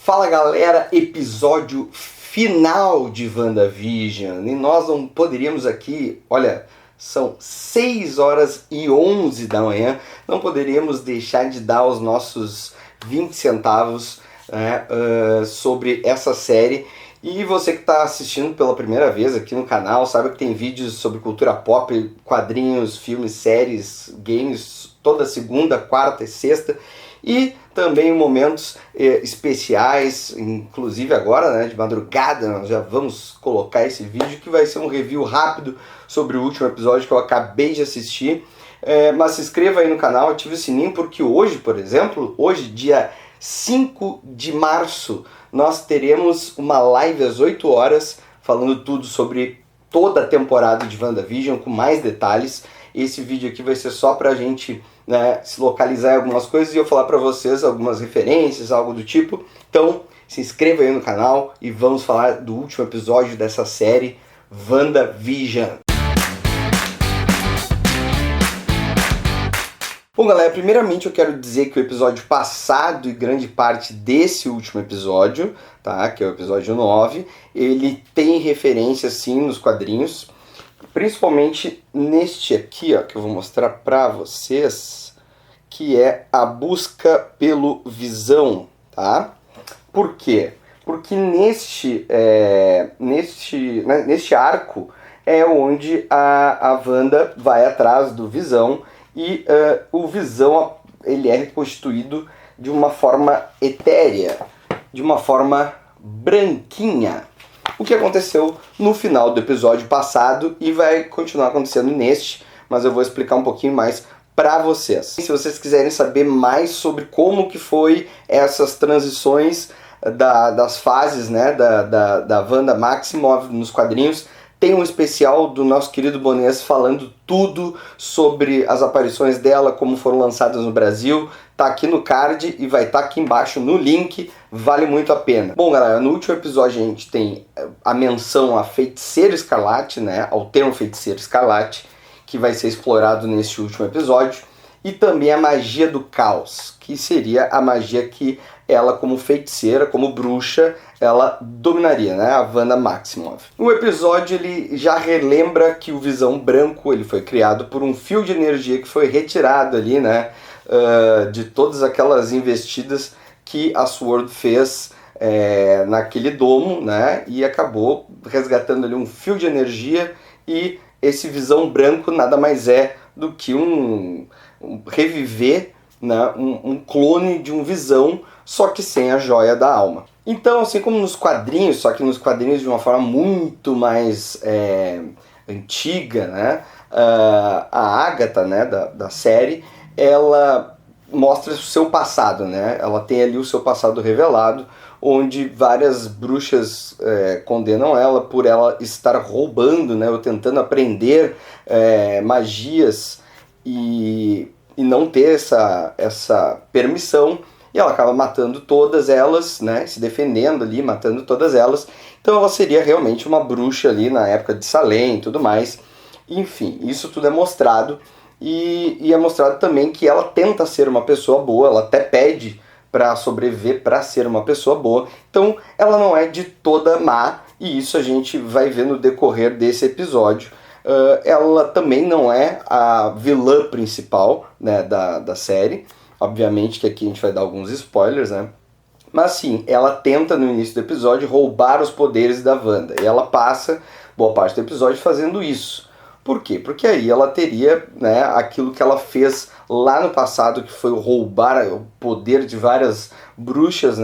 Fala galera, episódio final de WandaVision e nós não poderíamos aqui, olha, são 6h11 da manhã, não poderíamos deixar de dar os nossos 20 centavos sobre essa série. E você que está assistindo pela primeira vez aqui no canal, sabe que tem vídeos sobre cultura pop, quadrinhos, filmes, séries, games, toda segunda, quarta e sexta. E também momentos especiais, inclusive agora, de madrugada, nós já vamos colocar esse vídeo que vai ser um review rápido sobre o último episódio que eu acabei de assistir. Mas se inscreva aí no canal, ative o sininho, porque hoje, por exemplo, hoje, dia 5 de março, nós teremos uma live às 8 horas, falando tudo sobre toda a temporada de WandaVision, com mais detalhes. Esse vídeo aqui vai ser só pra gente se localizar em algumas coisas e eu falar pra vocês algumas referências, algo do tipo. Então, se inscreva aí no canal e vamos falar do último episódio dessa série, WandaVision. Bom galera, primeiramente eu quero dizer que o episódio passado e grande parte desse último episódio, tá, que é o episódio 9, ele tem referência sim nos quadrinhos, principalmente neste aqui, ó, que eu vou mostrar pra vocês, que é a busca pelo Visão, tá? Por quê? Porque neste arco é onde a Wanda vai atrás do Visão. E o Visão, ele é constituído de uma forma etérea, de uma forma branquinha. O que aconteceu no final do episódio passado e vai continuar acontecendo neste, mas eu vou explicar um pouquinho mais para vocês. Se vocês quiserem saber mais sobre como que foi essas transições das fases, da Wanda Maximoff nos quadrinhos, tem um especial do nosso querido Bonês falando tudo sobre as aparições dela, como foram lançadas no Brasil. Tá aqui no card e vai estar aqui embaixo no link, vale muito a pena. Bom galera, no último episódio a gente tem a menção a Feiticeiro Escarlate, ao termo Feiticeiro Escarlate, que vai ser explorado nesse último episódio. E também a magia do caos, que seria a magia que ela, como feiticeira, como bruxa, ela dominaria, a Wanda Maximoff. O episódio ele já relembra que o Visão Branco ele foi criado por um fio de energia que foi retirado ali, de todas aquelas investidas que a SWORD fez naquele domo, e acabou resgatando ali um fio de energia, e esse Visão Branco nada mais é do que reviver um clone de um Visão, só que sem a joia da alma. Então, assim como nos quadrinhos, só que nos quadrinhos de uma forma muito mais antiga, a Agatha, da série, ela mostra o seu passado, ela tem ali o seu passado revelado, onde várias bruxas condenam ela por ela estar roubando, ou tentando aprender magias e não ter essa permissão, e ela acaba matando todas elas, se defendendo ali, matando todas elas. Então ela seria realmente uma bruxa ali na época de Salem e tudo mais. Enfim, isso tudo é mostrado, e é mostrado também que ela tenta ser uma pessoa boa, ela até pede para sobreviver, para ser uma pessoa boa. Então ela não é de toda má, e isso a gente vai ver no decorrer desse episódio. Ela também não é a vilã principal da série. Obviamente que aqui a gente vai dar alguns spoilers, mas sim, ela tenta no início do episódio roubar os poderes da Wanda, e ela passa boa parte do episódio fazendo isso. Por quê? Porque aí ela teria aquilo que ela fez lá no passado, que foi roubar o poder de várias bruxas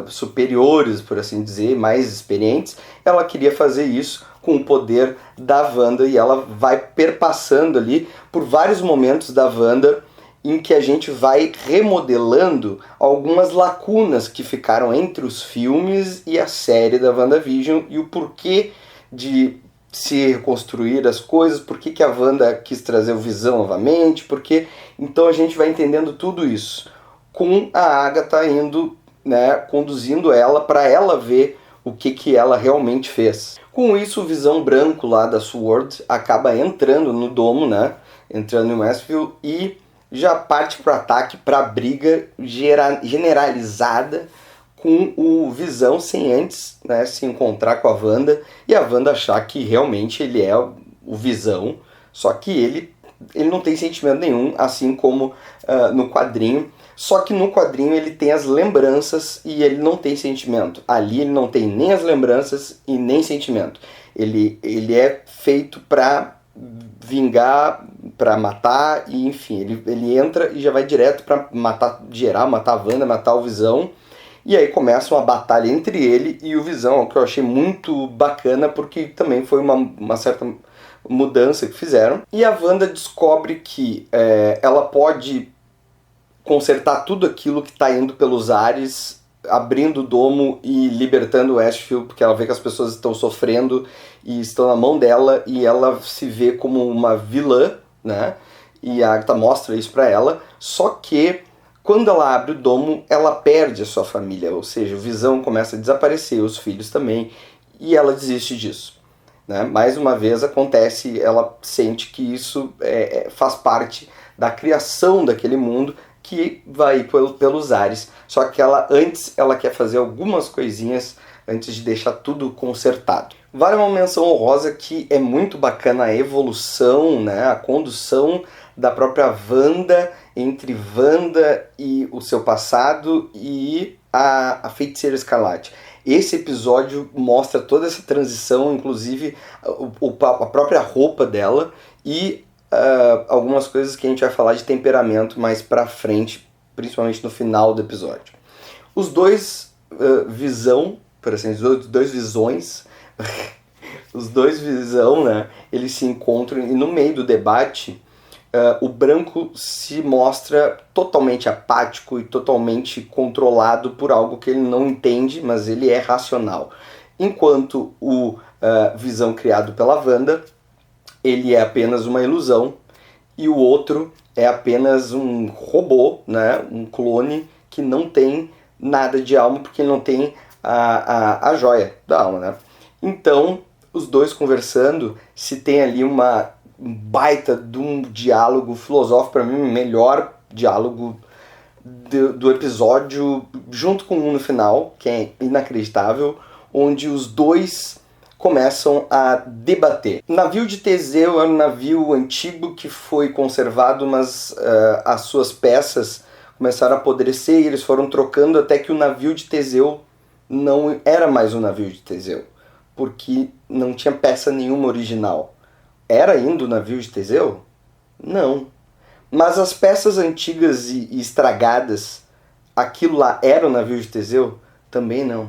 superiores, por assim dizer, mais experientes. Ela queria fazer isso com o poder da Wanda, e ela vai perpassando ali por vários momentos da Wanda, em que a gente vai remodelando algumas lacunas que ficaram entre os filmes e a série da WandaVision, e o porquê de se reconstruir as coisas, por que a Wanda quis trazer o Visão novamente, porque então a gente vai entendendo tudo isso, com a Agatha indo, conduzindo ela para ela ver o que ela realmente fez. Com isso, o Visão Branco lá da SWORD acaba entrando no domo, entrando em Westview, e já parte para o ataque, para a briga generalizada com o Visão sem antes, né, se encontrar com a Wanda e a Wanda achar que realmente ele é o Visão, só que ele não tem sentimento nenhum, assim como no quadrinho. Só que no quadrinho ele tem as lembranças e ele não tem sentimento. Ali ele não tem nem as lembranças e nem sentimento. Ele é feito para vingar, para matar, e enfim, ele entra e já vai direto para matar geral, matar a Wanda, matar o Visão. E aí começa uma batalha entre ele e o Visão, o que eu achei muito bacana, porque também foi uma certa mudança que fizeram. E a Wanda descobre que ela pode consertar tudo aquilo que está indo pelos ares, abrindo o domo e libertando o Westview, porque ela vê que as pessoas estão sofrendo e estão na mão dela, e ela se vê como uma vilã, né? E a Agatha mostra isso para ela, só que quando ela abre o domo, ela perde a sua família, ou seja, o Visão começa a desaparecer, os filhos também, e ela desiste disso. Né? Mais uma vez acontece, ela sente que isso faz parte da criação daquele mundo, que vai pelos ares, só que antes ela quer fazer algumas coisinhas antes de deixar tudo consertado. Vale uma menção honrosa que é muito bacana a evolução, né, a condução da própria Wanda, entre Wanda e o seu passado e a Feiticeira Escarlate. Esse episódio mostra toda essa transição, inclusive a própria roupa dela e algumas coisas que a gente vai falar de temperamento mais pra frente, principalmente no final do episódio. Os dois Visão, por assim dizer, os dois Visões, os dois Visão, né, eles se encontram e no meio do debate o Branco se mostra totalmente apático e totalmente controlado por algo que ele não entende, mas ele é racional. Enquanto o Visão criado pela Wanda, ele é apenas uma ilusão, e o outro é apenas um robô, né? Um clone que não tem nada de alma, porque ele não tem a joia da alma. Né? Então, os dois conversando, se tem ali um baita de um diálogo filosófico, para mim, o melhor diálogo do episódio, junto com um no final, que é inacreditável, onde os dois começam a debater. O navio de Teseu é um navio antigo que foi conservado, mas as suas peças começaram a apodrecer e eles foram trocando até que o navio de Teseu não era mais um navio de Teseu, porque não tinha peça nenhuma original. Era ainda o navio de Teseu? Não. Mas as peças antigas e estragadas, aquilo lá era o navio de Teseu? Também não.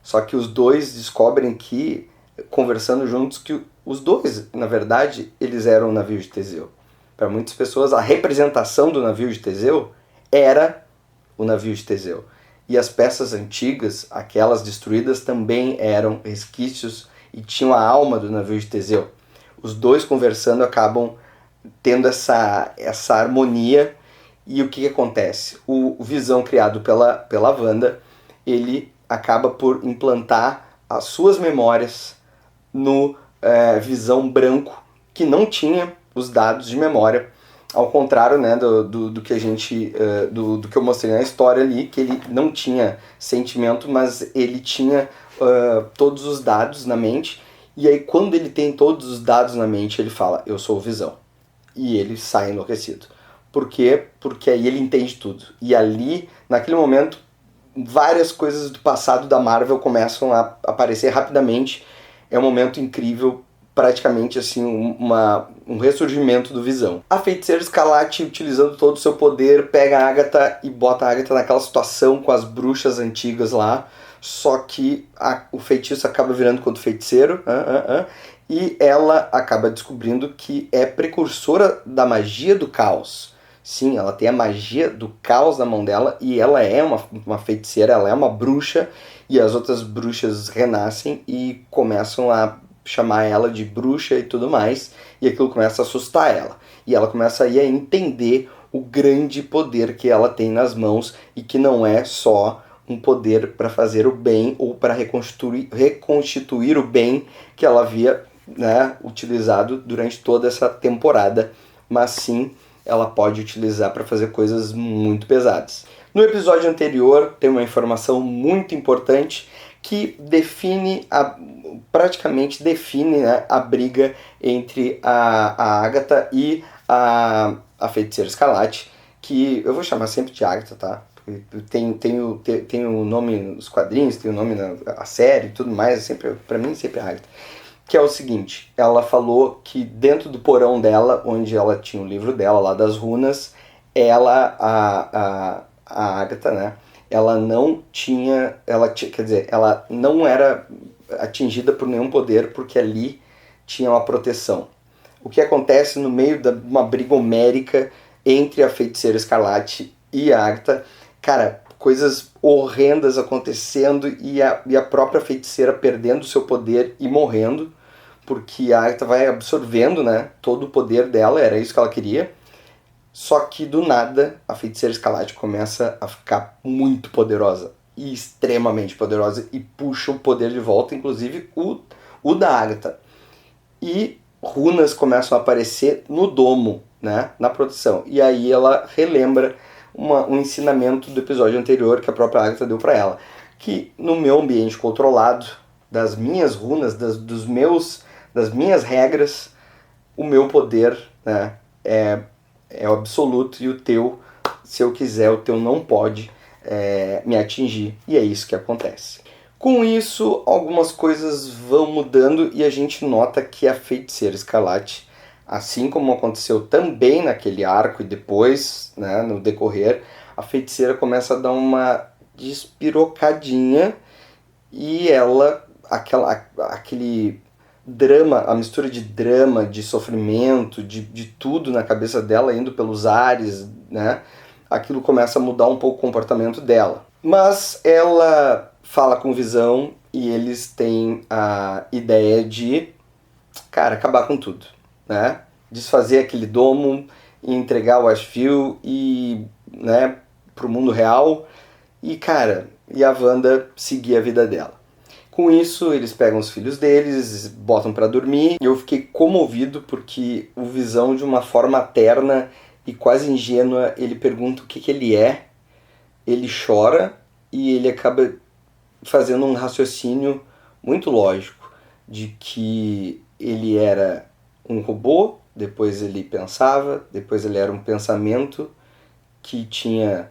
Só que os dois descobrem que, conversando juntos, que os dois, na verdade, eles eram o navio de Teseu. Para muitas pessoas, a representação do navio de Teseu era o navio de Teseu. E as peças antigas, aquelas destruídas, também eram resquícios e tinham a alma do navio de Teseu. Os dois conversando acabam tendo essa harmonia. E o que acontece? O Visão criado pela Wanda, ele acaba por implantar as suas memórias no Visão Branco, que não tinha os dados de memória, ao contrário, né, do que a gente do que eu mostrei na história ali, que ele não tinha sentimento, mas ele tinha todos os dados na mente. E aí quando ele tem todos os dados na mente, ele fala, eu sou o Visão. E ele sai enlouquecido. Por quê? Porque aí ele entende tudo. E ali, naquele momento, várias coisas do passado da Marvel começam a aparecer rapidamente. É um momento incrível, praticamente assim, um ressurgimento do Visão. A Feiticeira Escarlate, utilizando todo o seu poder, pega a Agatha e bota a Agatha naquela situação com as bruxas antigas lá, só que o feitiço acaba virando contra o feiticeiro, e ela acaba descobrindo que é precursora da magia do caos. Sim, ela tem a magia do caos na mão dela, e ela é uma feiticeira, ela é uma bruxa, e as outras bruxas renascem e começam a chamar ela de bruxa e tudo mais, e aquilo começa a assustar ela. E ela começa aí a entender o grande poder que ela tem nas mãos, e que não é só um poder para fazer o bem ou para reconstituir o bem que ela havia, né, utilizado durante toda essa temporada, mas sim ela pode utilizar para fazer coisas muito pesadas. No episódio anterior tem uma informação muito importante que praticamente define, né, a briga entre a Agatha e a Feiticeira Escarlate, que eu vou chamar sempre de Agatha, tá? Tem o nome nos quadrinhos, tem o nome na série e tudo mais, pra mim sempre é Agatha. Que é o seguinte, ela falou que dentro do porão dela, onde ela tinha o livro dela lá das runas, a Agatha, né, ela não tinha, quer dizer, ela não era atingida por nenhum poder porque ali tinha uma proteção. O que acontece no meio de uma briga homérica entre a Feiticeira Escarlate e a Agatha, cara, coisas horrendas acontecendo e a própria feiticeira perdendo seu poder e morrendo, porque a Agatha vai absorvendo, né, todo o poder dela, era isso que ela queria. Só que do nada a Feiticeira Escarlate começa a ficar muito poderosa, e extremamente poderosa, e puxa o poder de volta, inclusive o da Agatha. E runas começam a aparecer no domo, né, na proteção. E aí ela relembra um ensinamento do episódio anterior que a própria Agatha deu para ela, que no meu ambiente controlado, das minhas runas, das minhas regras, o meu poder, né, é o absoluto, e o teu, se eu quiser, o teu não pode me atingir. E é isso que acontece. Com isso, algumas coisas vão mudando e a gente nota que a Feiticeira Escarlate, assim como aconteceu também naquele arco e depois, né, no decorrer, a feiticeira começa a dar uma despirocadinha e ela, aquele drama, a mistura de drama, de sofrimento, de tudo na cabeça dela indo pelos ares, né, aquilo começa a mudar um pouco o comportamento dela. Mas ela fala com Visão e eles têm a ideia de, cara, acabar com tudo, né? Desfazer aquele domo e entregar o Asheville e, né, pro mundo real e, cara, e a Wanda seguir a vida dela. Com isso, eles pegam os filhos deles, botam pra dormir. E eu fiquei comovido porque o Visão, de uma forma terna e quase ingênua, ele pergunta o que ele é, ele chora e ele acaba fazendo um raciocínio muito lógico de que ele era um robô, depois ele pensava, depois ele era um pensamento que tinha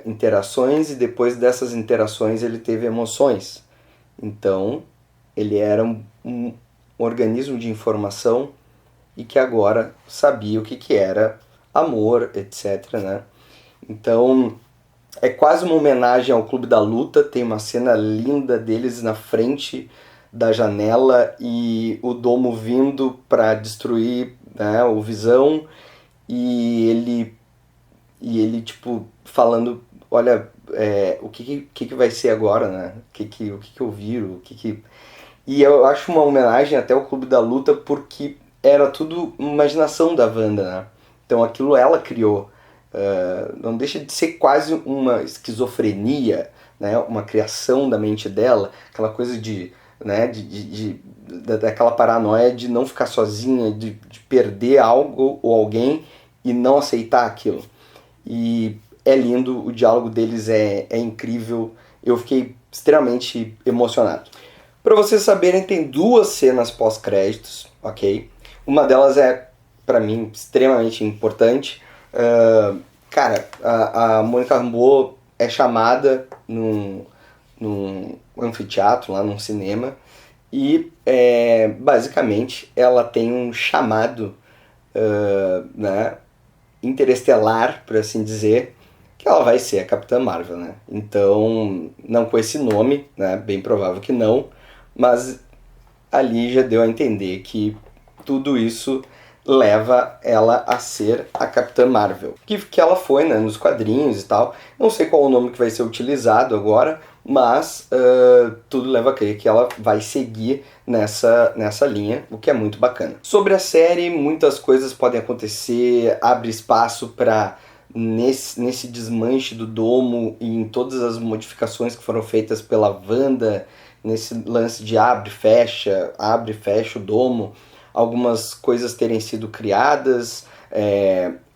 interações e depois dessas interações ele teve emoções. Então ele era um organismo de informação e que agora sabia o que era amor, etc, né? Então é quase uma homenagem ao Clube da Luta, tem uma cena linda deles na frente da janela e o domo vindo para destruir, né, o Visão, e ele tipo falando, olha, o que vai ser agora, né? O que eu viro, E eu acho uma homenagem até ao Clube da Luta porque era tudo imaginação da Wanda, né? Então aquilo ela criou. Não deixa de ser quase uma esquizofrenia, né? Uma criação da mente dela, aquela coisa né, daquela paranoia de não ficar sozinha, de perder algo ou alguém e não aceitar aquilo. E é lindo, o diálogo deles é incrível, eu fiquei extremamente emocionado. Para vocês saberem, tem 2 cenas pós-créditos, ok? Uma delas é, para mim, extremamente importante. Cara, a Mônica Rambeau é chamada num anfiteatro, lá num cinema, e basicamente ela tem um chamado, né, interestelar, por assim dizer, que ela vai ser a Capitã Marvel, né? Então, não com esse nome, né? Bem provável que não, mas ali já deu a entender que tudo isso leva ela a ser a Capitã Marvel. Que ela foi, né, nos quadrinhos e tal. Não sei qual o nome que vai ser utilizado agora, mas tudo leva a crer que ela vai seguir nessa linha, o que é muito bacana. Sobre a série, muitas coisas podem acontecer, abre espaço para, nesse desmanche do domo e em todas as modificações que foram feitas pela Wanda, nesse lance de abre e fecha o domo, algumas coisas terem sido criadas,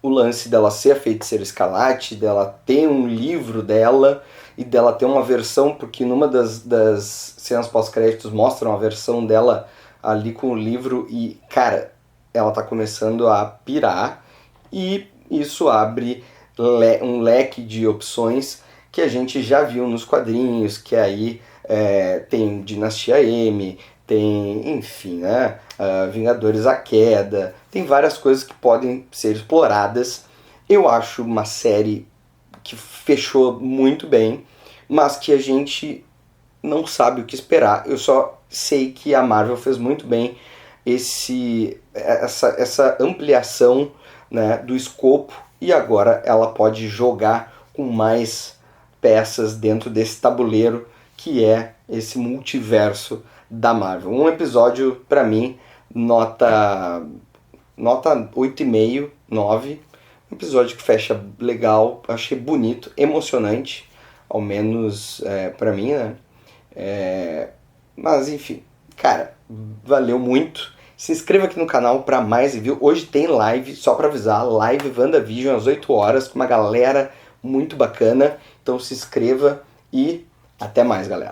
o lance dela ser a Feiticeira Escarlate, dela ter um livro dela e dela ter uma versão, porque numa das cenas pós-créditos mostram a versão dela ali com o livro e, cara, ela tá começando a pirar e isso abre um leque de opções que a gente já viu nos quadrinhos, que aí tem Dinastia M, tem, enfim, né, Vingadores A Queda, tem várias coisas que podem ser exploradas. Eu acho uma série que fechou muito bem, mas que a gente não sabe o que esperar. Eu só sei que a Marvel fez muito bem essa ampliação, né, do escopo, e agora ela pode jogar com mais peças dentro desse tabuleiro que é esse multiverso da Marvel. Um episódio, para mim, nota 8,5, 9. Um episódio que fecha legal, achei bonito, emocionante, ao menos para mim, né? Mas enfim, cara, valeu muito. Se inscreva aqui no canal para mais review. Hoje tem live, só para avisar, live WandaVision às 8 horas com uma galera muito bacana. Então se inscreva e até mais, galera.